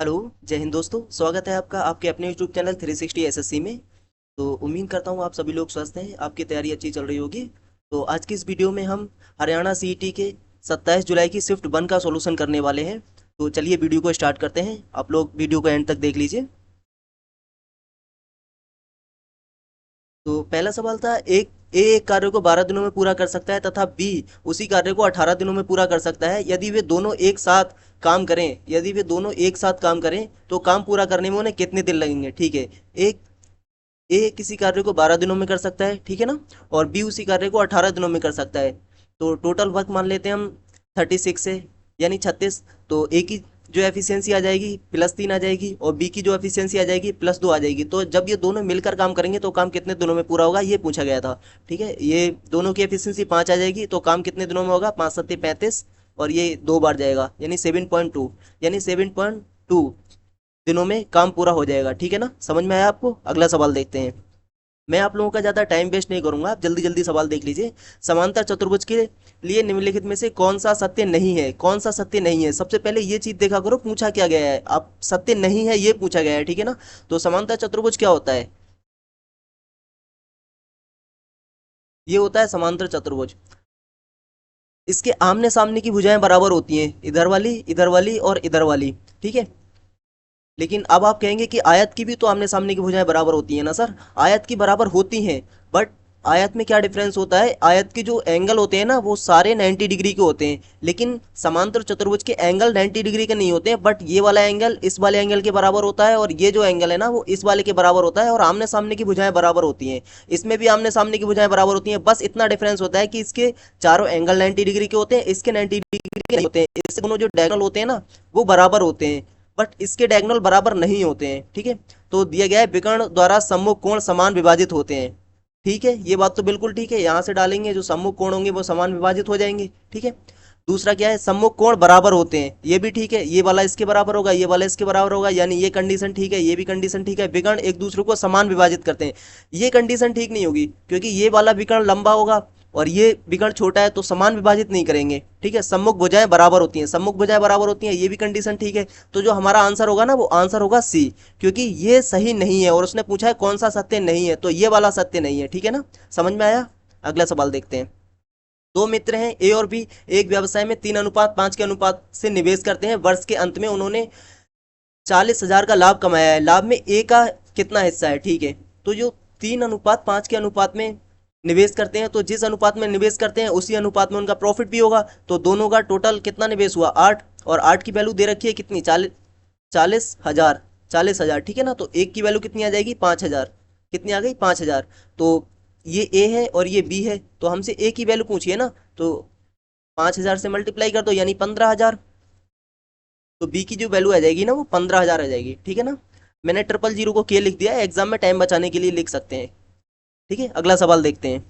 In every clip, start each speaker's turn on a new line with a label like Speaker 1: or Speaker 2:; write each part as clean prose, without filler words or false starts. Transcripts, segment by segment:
Speaker 1: Hello. जय हिंद दोस्तों, स्वागत है आपका आपके अपने यूट्यूब चैनल 360 एसएससी में। तो उम्मीद करता हूँ आप सभी लोग स्वस्थ हैं, आपकी तैयारी अच्छी चल रही होगी। तो आज की इस वीडियो में हम हरियाणा सीईटी के 27 जुलाई की शिफ्ट 1 का सॉल्यूशन करने वाले हैं। तो चलिए वीडियो को स्टार्ट करते हैं, आप लोग वीडियो को एंड तक देख लीजिए। तो पहला सवाल था, एक कार्य को 12 दिनों में पूरा कर सकता है तथा बी उसी कार्य को 18 दिनों में पूरा कर सकता है। यदि वे दोनों एक साथ काम करें तो काम पूरा करने में उन्हें कितने दिन लगेंगे। ठीक है, एक ए किसी कार्य को 12 दिनों में कर सकता है, ठीक है ना, और बी उसी कार्य को 18 दिनों में कर सकता है। तो टोटल वर्क मान लेते हैं हम 36 है, यानी 36। तो ए की जो एफिशिएंसी आ जाएगी +3 आ जाएगी और बी की जो एफिशिएंसी आ जाएगी +2 आ जाएगी। तो जब ये दोनों मिलकर काम करेंगे तो काम कितने दिनों में पूरा होगा, ये पूछा गया था। ठीक है, ये दोनों की एफिशिएंसी 5 आ जाएगी तो काम कितने दिनों में होगा, 5 सत्ते 35, और ये 2 बार जाएगा यानी 7.2, यानी 7.2 दिनों में काम पूरा हो जाएगा। ठीक है ना, समझ में आया आपको। अगला सवाल देखते हैं। मैं आप लोगों का ज़्यादा टाइम वेस्ट नहीं करूंगा, आप जल्दी जल्दी सवाल देख लीजिए। समांतर चतुर्भुज के लिए निम्नलिखित में से कौन सा सत्य नहीं है, कौन सा सत्य नहीं है। सबसे पहले ये चीज देखा करो, पूछा क्या गया है, आप सत्य नहीं है ये पूछा गया है, ठीक है ना। तो समांतर चतुर्भुज क्या होता है, ये होता है समांतर चतुर्भुज। इसके आमने सामने की भुजाएं बराबर होती हैं, इधर वाली और इधर वाली। ठीक है, लेकिन अब आप कहेंगे कि आयत की भी तो आमने सामने की भुजाएं बराबर होती हैं ना सर। आयत की बराबर होती हैं, बट आयत में क्या डिफरेंस होता है, आयत के जो एंगल होते हैं ना वो सारे 90 डिग्री के होते हैं, लेकिन समांतर चतुर्भुज के एंगल 90 डिग्री के नहीं होते हैं। बट ये वाला एंगल इस वाले एंगल के बराबर होता है और ये जो एंगल है ना वो इस वाले के बराबर होता है, और आमने सामने की भुजाएं बराबर होती हैं। इसमें भी आमने सामने की भुजाएं बराबर होती हैं, बस इतना डिफरेंस होता है कि इसके चारों एंगल 90 डिग्री के होते हैं, इसके 90 डिग्री के नहीं होते हैं। इससे दोनों जो डायगोनल होते हैं ना वो बराबर होते हैं, बट इसके डायगोनल बराबर नहीं होते हैं। ठीक है, तो दिया गया है विकर्ण द्वारा सम्मुख कोण समान विभाजित होते हैं। ठीक है, ये बात तो बिल्कुल ठीक है, यहाँ से डालेंगे जो सम्मुख कोण होंगे वो समान विभाजित हो जाएंगे। ठीक है, दूसरा क्या है, सम्मुख कोण बराबर होते हैं, ये भी ठीक है, ये वाला इसके बराबर होगा, ये वाला इसके बराबर होगा, यानी ये कंडीशन ठीक है, ये भी कंडीशन ठीक है। विकर्ण एक दूसरे को समान विभाजित करते हैं, ये कंडीशन ठीक नहीं होगी, क्योंकि ये वाला विकर्ण लंबा होगा और ये विकर्ण छोटा है तो समान विभाजित नहीं करेंगे। ठीक है, सम्मुख भुजाएं बराबर होती हैं, सम्मुख भुजाएं बराबर होती हैं, ये भी कंडीशन ठीक है। तो जो हमारा आंसर होगा ना वो आंसर होगा सी, क्योंकि ये सही नहीं है और उसने पूछा है कौन सा सत्य नहीं है, तो ये वाला सत्य नहीं है। ठीक है ना, समझ में आया। अगला सवाल देखते हैं। दो मित्र हैं ए और बी, एक व्यवसाय में 3:5 के अनुपात से निवेश करते हैं। वर्ष के अंत में उन्होंने 40,000 का लाभ कमाया है, लाभ में ए का कितना हिस्सा है। ठीक है, तो जो 3:5 के अनुपात में निवेश करते हैं, तो जिस अनुपात में निवेश करते हैं उसी अनुपात में उनका प्रॉफिट भी होगा। तो दोनों का टोटल कितना निवेश हुआ, 8, और 8 की वैल्यू दे रखी है कितनी, 40,000, 40,000। ठीक है ना, तो एक की वैल्यू कितनी आ जाएगी, 5,000। कितनी आ गई, 5,000। तो ये ए है और ये बी है, तो हमसे ए की वैल्यू पूछिए ना, तो 5,000 से मल्टीप्लाई कर दो यानी 15,000। तो बी की जो वैल्यू आ जाएगी ना वो 15,000 आ जाएगी। ठीक है ना, मैंने 000 को के लिख दिया है, एग्जाम में टाइम बचाने के लिए लिख सकते हैं। ठीक है, अगला सवाल देखते हैं।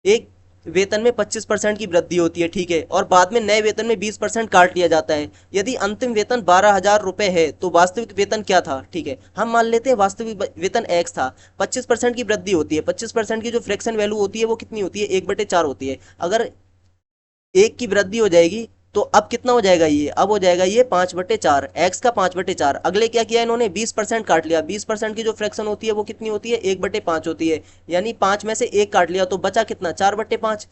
Speaker 1: एक वेतन में 25% की वृद्धि होती है, ठीक है, और बाद में नए वेतन में 20% काट लिया जाता है। यदि अंतिम वेतन 12,000 रुपए है तो वास्तविक वेतन क्या था। ठीक है, हम मान लेते हैं वास्तविक वेतन एक्स था, 25% की वृद्धि होती है, 25% की जो फ्रैक्शन वैल्यू होती है वो कितनी होती है, 1/4 होती है। अगर एक की वृद्धि हो जाएगी तो अब कितना हो जाएगा, ये अब हो जाएगा ये 5/4, एक्स का 5/4। अगले क्या किया इन्होंने, 20% काट लिया, 20% की जो फ्रैक्शन होती है वो कितनी होती है, 1/5 होती है, यानी 5 में से 1 काट लिया तो बचा कितना, 4/5।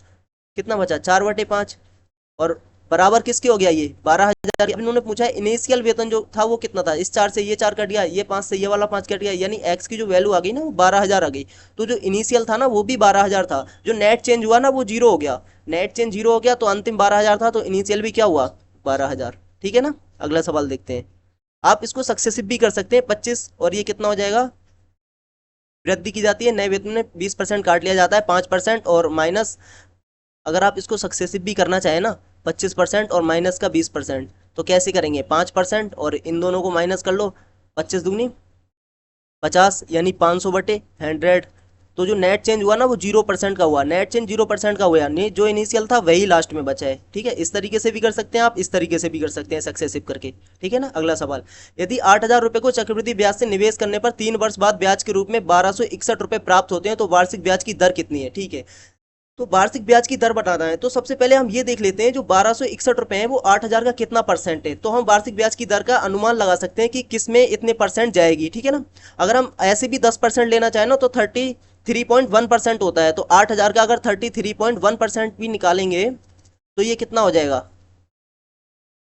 Speaker 1: कितना बचा, 4/5, और बराबर किसके हो गया, ये 12,000। अब इन्होंने पूछा है इनिशियल वेतन जो था वो कितना था, इस 4 से ये 4 कट गया, ये 5 से ये वाला 5 कट गया, यानी एक्स की जो वैल्यू आ गई ना वो 12,000 आ गई। तो जो इनिशियल था ना वो भी 12,000 था, जो नेट चेंज हुआ ना वो जीरो हो गया, नेट चेंज जीरो हो गया, तो अंतिम 12,000 था, तो इनिशियल भी क्या हुआ, 12,000। ठीक है ना, अगला सवाल देखते हैं। आप इसको सक्सेसिव भी कर सकते हैं, 25 और ये कितना हो जाएगा, वृद्धि की जाती है, नए वेतन में 20% काट लिया जाता है, 5%, और माइनस, अगर आप इसको सक्सेसिव भी करना चाहें ना, 25% और माइनस का 20%, तो कैसे करेंगे, 5% और इन दोनों को माइनस कर लो, 25 दूनी 50, यानी 500/100। तो जो नेट चेंज हुआ ना वो 0% का हुआ, नेट चेंज 0% का हुआ, नहीं जो इनिशियल था वही लास्ट में बचा है। ठीक है, इस तरीके से भी कर सकते हैं आप, इस तरीके से भी कर सकते हैं सक्सेसिव करके। ठीक है ना, अगला सवाल। यदि 8,000 रुपए को चक्रवृद्धि ब्याज से निवेश करने पर 3 वर्ष बाद ब्याज के रूप में 1,261 रुपए प्राप्त होते हैं तो वार्षिक ब्याज की दर कितनी है। ठीक है, तो वार्षिक ब्याज की दर बताना है, तो सबसे पहले हम ये देख लेते हैं जो 1261 रुपए है वो 8,000 का कितना परसेंट है। तो हम वार्षिक ब्याज की दर का अनुमान लगा सकते हैं कि किस में इतने परसेंट जाएगी, ठीक है ना। अगर हम ऐसे भी 10% लेना चाहें ना तो 33.1% होता है। तो 8,000 का अगर 33.1% भी निकालेंगे तो ये कितना हो जाएगा,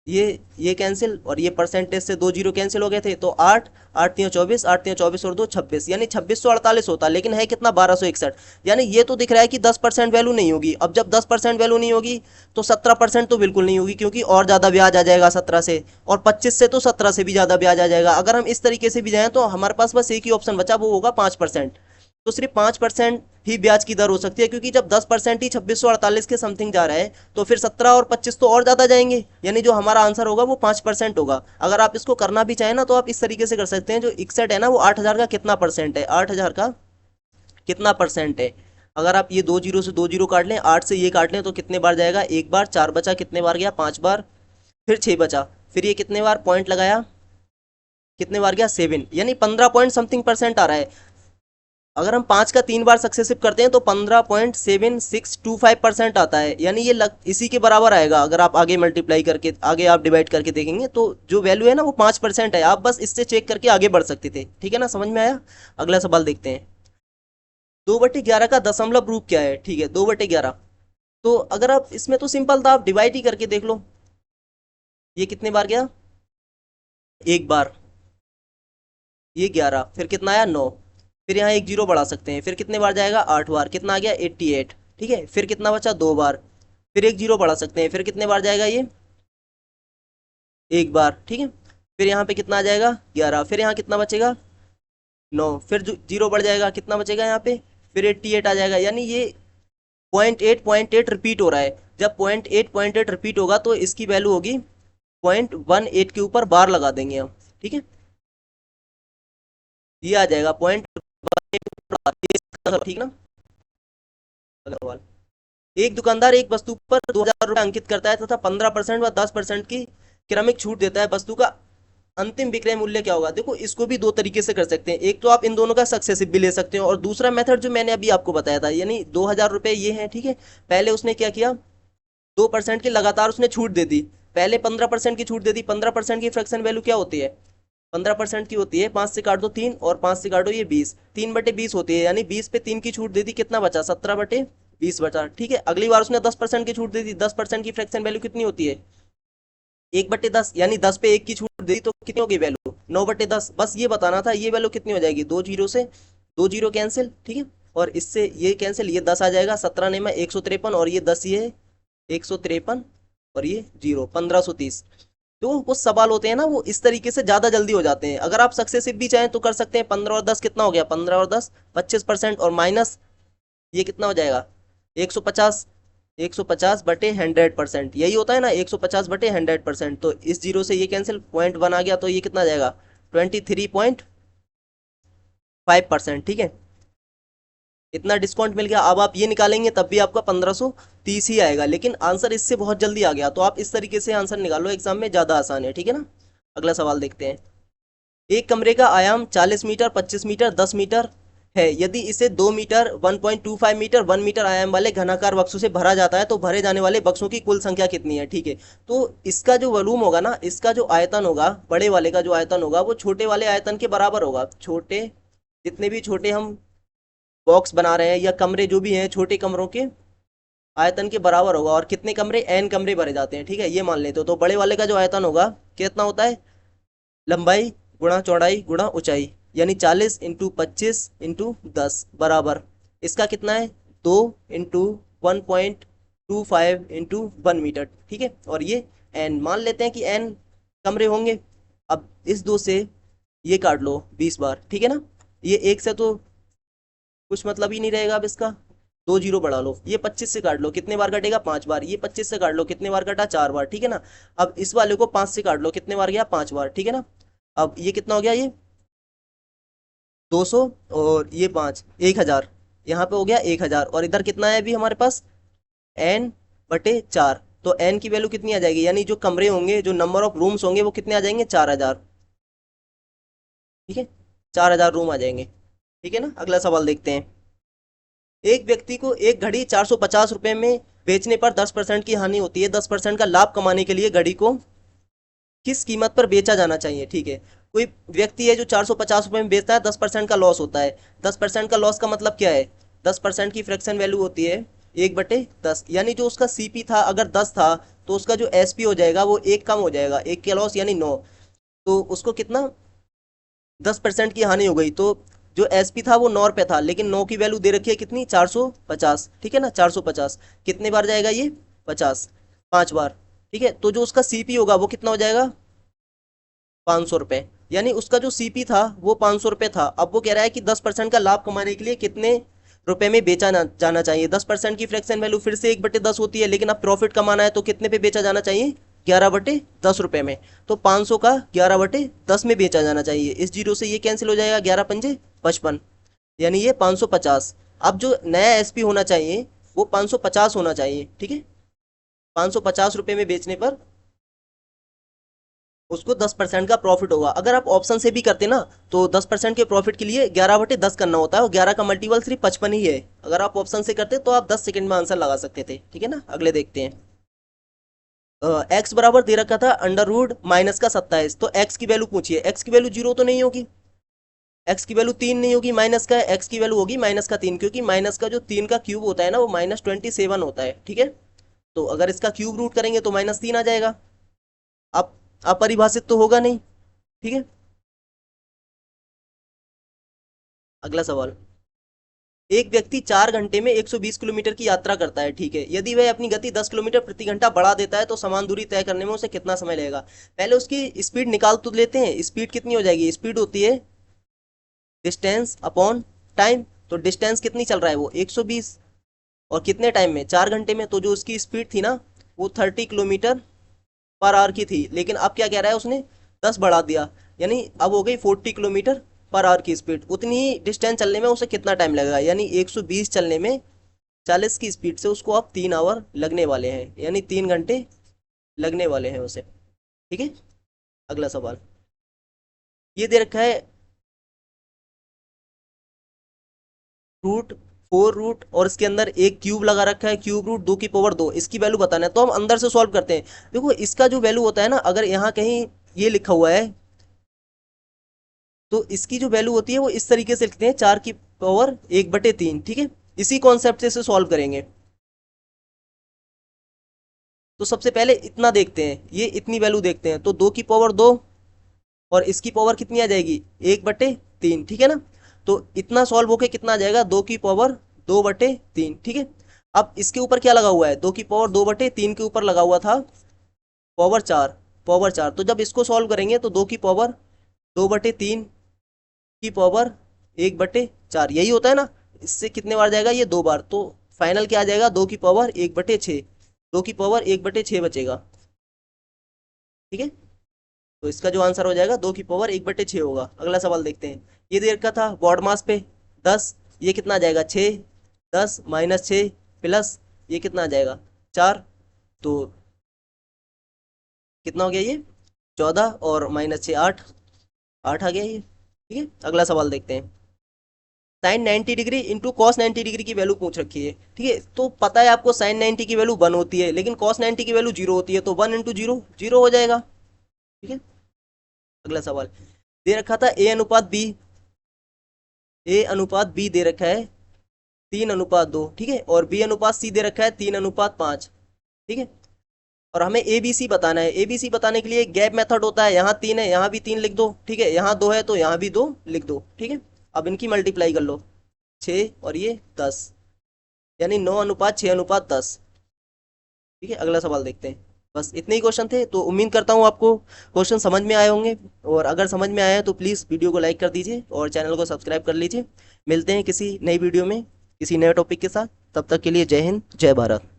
Speaker 1: ये कैंसिल और ये परसेंटेज से दो जीरो कैंसिल हो गए थे। तो आठ, आठ तिया चौबीस, आठ तिया चौबीस और दो छब्बीस, यानी 2648 होता, लेकिन है कितना 1261। यानी ये तो दिख रहा है कि 10% वैल्यू नहीं होगी। अब जब 10% वैल्यू नहीं होगी तो 17% तो बिल्कुल नहीं होगी, क्योंकि और ज़्यादा ब्याज आ जाएगा 17 से, और 25 से तो 17 से भी ज़्यादा ब्याज आ जाएगा। अगर हम इस तरीके से भी जाएँ तो हमारे पास बस एक ही ऑप्शन बचा, वो होगा 5%। तो सिर्फ 5% ही ब्याज की दर हो सकती है, क्योंकि जब 10% ही 2648 के समथिंग जा रहा है तो फिर 17 और 25 तो और ज़्यादा जाएंगे, यानी जो हमारा आंसर होगा वो 5% होगा। अगर आप इसको करना भी चाहें ना तो आप इस तरीके से कर सकते हैं, जो 61 है ना वो 8,000 का कितना परसेंट है, 8,000 का कितना परसेंट है। अगर आप ये दो जीरो से दो जीरो काट लें, 8 से ये काट लें तो कितने बार जाएगा, एक बार, चार बचा, कितने बार गया, 5 बार, फिर 6 बचा, फिर ये कितने बार पॉइंट लगाया, कितने बार गया, 7, यानी 15 पॉइंट समथिंग परसेंट आ रहा है। अगर हम 5 का 3 बार सक्सेसिव करते हैं तो 15.7625% आता है, यानी ये इसी के बराबर आएगा। अगर आप आगे मल्टीप्लाई करके, आगे आप डिवाइड करके देखेंगे तो जो वैल्यू है ना वो 5% है। आप बस इससे चेक करके आगे बढ़ सकते थे, ठीक है ना, समझ में आया। अगला सवाल देखते हैं। 2/11 का दशमलव रूप क्या है, ठीक है, 2/11। तो अगर आप इसमें तो सिंपल था, आप डिवाइड ही करके देख लो। ये कितने बार गया, एक बार, ये 11, फिर कितना आया 9, फिर यहाँ एक जीरो बढ़ा सकते हैं, फिर कितने बार जाएगा, 8 बार, कितना आ गया 88, ठीक है, फिर कितना बचा, 2 बार, फिर एक जीरो बढ़ा सकते हैं, फिर कितने बार जाएगा ये, एक बार, ठीक है, फिर यहाँ पे कितना आ जाएगा 11, फिर यहाँ कितना बचेगा 9, फिर जीरो बढ़ जाएगा, कितना बचेगा यहाँ पे, फिर 88 आ जाएगा। यानी ये 0.8 रिपीट हो रहा है। जब 0.8 रिपीट होगा तो इसकी वैल्यू होगी 0.18 के ऊपर बार लगा देंगे हम, ठीक है, ये आ जाएगा पॉइंट, ठीक ना। अग्रवाल, एक दुकानदार एक वस्तु पर 2,000 रुपये अंकित करता है तथा 15% व 10% की क्रमिक छूट देता है। वस्तु का अंतिम विक्रय मूल्य क्या होगा। देखो इसको भी दो तरीके से कर सकते हैं, एक तो आप इन दोनों का सक्सेसिव भी ले सकते हो, और दूसरा मेथड जो मैंने अभी आपको बताया था, यानी 2,000 रुपये ये हैं, ठीक है, पहले उसने क्या किया, 2% की लगातार उसने छूट दे दी। पहले 15% की छूट दे दी। 15% की फ्रैक्शन वैल्यू क्या होती है, 15% की होती है, 5 से काट दो 3 और 5 से काटो ये 20, 3/20 होती है, यानी 20 पे 3 की छूट दे दी, कितना बचा, 17/20 बचा, ठीक है। अगली बार उसने 10% की छूट दे दी। 10% की फ्रैक्शन वैल्यू कितनी होती है, 1/10, यानी 10 पे 1 की छूट दे दी तो कितनी होगी वैल्यू, 9/10। बस ये बताना था, ये वैल्यू कितनी हो जाएगी, दो जीरो से दो जीरो कैंसिल, ठीक है, और इससे ये कैंसिल, ये 10 आ जाएगा, 17 ने में 153, और ये 10 ये 153, और ये जीरो 1530। तो कुछ सवाल होते हैं ना वो इस तरीके से ज़्यादा जल्दी हो जाते हैं। अगर आप सक्सेसिव भी चाहें तो कर सकते हैं। 15 और 10 कितना हो गया, 15 और 10 25%, और माइनस ये कितना हो जाएगा 150, 150/100%, यही होता है ना, 150/100%। तो इस जीरो से ये कैंसिल, 0.1 आ गया, तो ये कितना आ जाएगा 23.5%, ठीक है, इतना डिस्काउंट मिल गया। अब आप ये निकालेंगे तब भी आपका 1530 ही आएगा, लेकिन आंसर इससे बहुत जल्दी आ गया। तो आप इस तरीके से आंसर निकालो, एग्जाम में ज़्यादा आसान है, ठीक है ना। अगला सवाल देखते हैं। एक कमरे का आयाम 40 मीटर, 25 मीटर, 10 मीटर है। यदि इसे 2 मीटर, 1.25 मीटर, 1 मीटर आयाम वाले घनाकार बक्सों से भरा जाता है तो भरे जाने वाले बक्सों की कुल संख्या कितनी है, ठीक है। तो इसका जो वॉल्यूम होगा ना, इसका जो आयतन होगा, बड़े वाले का जो आयतन होगा वो छोटे वाले आयतन के बराबर होगा। छोटे, जितने भी छोटे हम बॉक्स बना रहे हैं या कमरे जो भी हैं, छोटे कमरों के आयतन के बराबर होगा। और कितने कमरे, एन कमरे भरे जाते हैं, ठीक है, ये मान लेते हो। तो बड़े वाले का जो आयतन होगा कितना होता है, लंबाई गुणा चौड़ाई गुणा ऊंचाई, यानी 40 × 25 × 10 बराबर इसका कितना है, 2 × 1.25 × 1 मीटर, ठीक है। और ये एन मान लेते हैं कि एन कमरे होंगे। अब इस दो से ये काट लो 20 बार, ठीक है ना। ये एक से तो कुछ मतलब ही नहीं रहेगा अब इसका, दो जीरो बढ़ा लो, ये 25 से काट लो, कितने बार कटेगा 5 बार, ये 25 से काट लो, कितने बार कटा 4 बार, ठीक है ना। अब इस वाले को 5 से काट लो, कितने बार गया 5 बार, ठीक है ना। अब ये कितना हो गया, ये 200, और ये 5, 1,000, यहाँ पे हो गया 1,000, और इधर कितना है अभी हमारे पास, n/4। तो n की वैल्यू कितनी आ जाएगी, यानी जो कमरे होंगे, जो नंबर ऑफ रूम्स होंगे वो कितने आ जाएंगे, 4,000, ठीक है, 4,000 रूम आ जाएंगे, ठीक है ना। अगला सवाल देखते हैं। एक व्यक्ति को एक घड़ी 450 रुपये में बेचने पर 10% की हानि होती है। 10% का लाभ कमाने के लिए घड़ी को किस कीमत पर बेचा जाना चाहिए? ठीक है, कोई व्यक्ति है जो 450 रुपये में बेचता है, 10% का लॉस होता है। 10% का लॉस का मतलब क्या है? 10% की फ्रैक्शन वैल्यू होती है 1/10, यानी जो उसका सीपी था अगर 10 था तो उसका जो एसपी हो जाएगा वो एक कम हो जाएगा, एक का लॉस यानी 9। तो उसको कितना 10% की हानि हो गई, तो जो एसपी था वो 9 रुपये था, लेकिन 9 की वैल्यू दे रखी है कितनी? 450। ठीक है ना, 450 कितने बार जाएगा ये? 50, 5 बार। ठीक है, तो जो उसका सीपी होगा वो कितना हो जाएगा? 500 रुपये। यानी उसका जो सीपी था वो 500 रुपये था। अब वो कह रहा है कि 10% का लाभ कमाने के लिए कितने रुपए में बेचा जाना चाहिए? 10% की फ्रैक्शन वैल्यू फिर से 1/10 होती है, लेकिन अब प्रॉफिट कमाना है तो कितने पे बेचा जाना चाहिए? 11/10 रुपये में। तो 500 का 11/10 में बेचा जाना चाहिए। इस जीरो से ये कैंसिल हो जाएगा, 11×5 = 55, यानी ये 550। अब जो नया एसपी होना चाहिए वो 550 होना चाहिए। ठीक है, 550 रुपये में बेचने पर उसको 10% का प्रॉफिट होगा। अगर आप ऑप्शन से भी करते ना तो 10% के प्रॉफिट के लिए 11/10 करना होता है, और 11 का मल्टीपल सिर्फ 55 ही है। अगर आप ऑप्शन से करते तो आप 10 सेकंड में आंसर लगा सकते थे। ठीक है ना, अगले देखते हैं। एक्स बराबर दे रखा था √-27, तो एक्स की वैल्यू पूछिए। एक्स की वैल्यू 0 तो नहीं होगी, एक्स की वैल्यू 3 नहीं होगी, माइनस का एक्स की वैल्यू होगी -3, क्योंकि माइनस का जो 3 का क्यूब होता है ना वो -27 होता है। ठीक है, तो अगर इसका क्यूब रूट करेंगे तो -3 आ जाएगा। अब अपरिभाषित तो होगा नहीं। ठीक है, अगला सवाल। एक व्यक्ति 4 घंटे में 120 किलोमीटर की यात्रा करता है। ठीक है, यदि वह अपनी गति 10 किलोमीटर प्रति घंटा बढ़ा देता है तो समान दूरी तय करने में उसे कितना समय लगेगा? पहले उसकी स्पीड निकाल तो लेते हैं। स्पीड कितनी हो जाएगी? स्पीड होती है डिस्टेंस अपॉन टाइम। तो डिस्टेंस कितनी चल रहा है वो? 120, और कितने टाइम में? 4 घंटे में। तो जो उसकी स्पीड थी ना वो 30 किलोमीटर पर आवर की थी, लेकिन अब क्या कह रहा है उसने? 10 बढ़ा दिया, यानी अब हो गई 40 किलोमीटर पर आवर की स्पीड। उतनी ही डिस्टेंस चलने में उसे कितना टाइम लगेगा? यानी 120 चलने में 40 की स्पीड से उसको अब 3 आवर लगने वाले हैं, यानी 3 घंटे लगने वाले हैं उसे। ठीक है, अगला सवाल। ये दे रखा है √4 और इसके अंदर एक क्यूब लगा रखा है, क्यूब √2 की पावर 2, इसकी वैल्यू बताना है। तो हम अंदर से सॉल्व करते हैं। देखो इसका जो वैल्यू होता है ना, अगर यहाँ कहीं ये लिखा हुआ है तो इसकी जो वैल्यू होती है वो इस तरीके से लिखते हैं, 4 की पावर 1/3। ठीक है, इसी कॉन्सेप्ट से इसे सॉल्व करेंगे। तो सबसे पहले इतना देखते हैं, ये इतनी वैल्यू देखते हैं, तो 2 की पावर 2 और इसकी पावर कितनी आ जाएगी? 1/3। ठीक है ना, तो इतना सॉल्व होके कितना आ जाएगा? 2 की पावर 2/3। ठीक है, अब इसके ऊपर क्या लगा हुआ है? 2 की पावर 2/3 के ऊपर लगा हुआ था पावर 4। तो जब इसको सॉल्व करेंगे तो 2 की पावर 2/3 की पावर 1/4 यही होता है ना। इससे कितने बार जाएगा? ये 2 बार। तो फाइनल क्या आ जाएगा? 2 की पावर 1/6, 2 की पावर 1/6 बचेगा। ठीक है, तो इसका जो आंसर हो जाएगा 2 की पावर 1/6 होगा। अगला सवाल देखते हैं। ये दे रखा था बॉड मास पे 10, ये कितना आ जाएगा? 6, 10 -6 प्लस ये कितना आ जाएगा? 4। तो कितना हो गया ये? 14 और -6 8, 8 आ गया ये। ठीक है, अगला सवाल देखते हैं। sin 90 degree into cos 90 degree की वैल्यू पूछ रखी है। ठीक है, तो पता है आपको sin 90 की वैल्यू 1 होती है, लेकिन cos 90 की वैल्यू 0 होती है, तो 1 × 0 0 हो जाएगा। ठीक है, अगला सवाल। दे रखा था A अनुपात B दे रखा है 3:2। ठीक है, और B अनुपात C दे रखा है 3:5। ठीक है, और हमें ABC बताना है। ABC बताने के लिए गैप मेथड होता है, यहाँ 3 है यहाँ भी 3 लिख दो। ठीक है, यहाँ 2 है तो यहाँ भी 2 लिख दो। ठीक है, अब इनकी मल्टीप्लाई कर लो, 6 और ये 10, यानी 9:6:10। ठीक है, अगला सवाल देखते हैं। बस इतने ही क्वेश्चन थे, तो उम्मीद करता हूँ आपको क्वेश्चन समझ में आए होंगे, और अगर समझ में आया है तो प्लीज़ वीडियो को लाइक कर दीजिए और चैनल को सब्सक्राइब कर लीजिए। मिलते हैं किसी नई वीडियो में किसी नए टॉपिक के साथ। तब तक के लिए जय हिंद, जय भारत।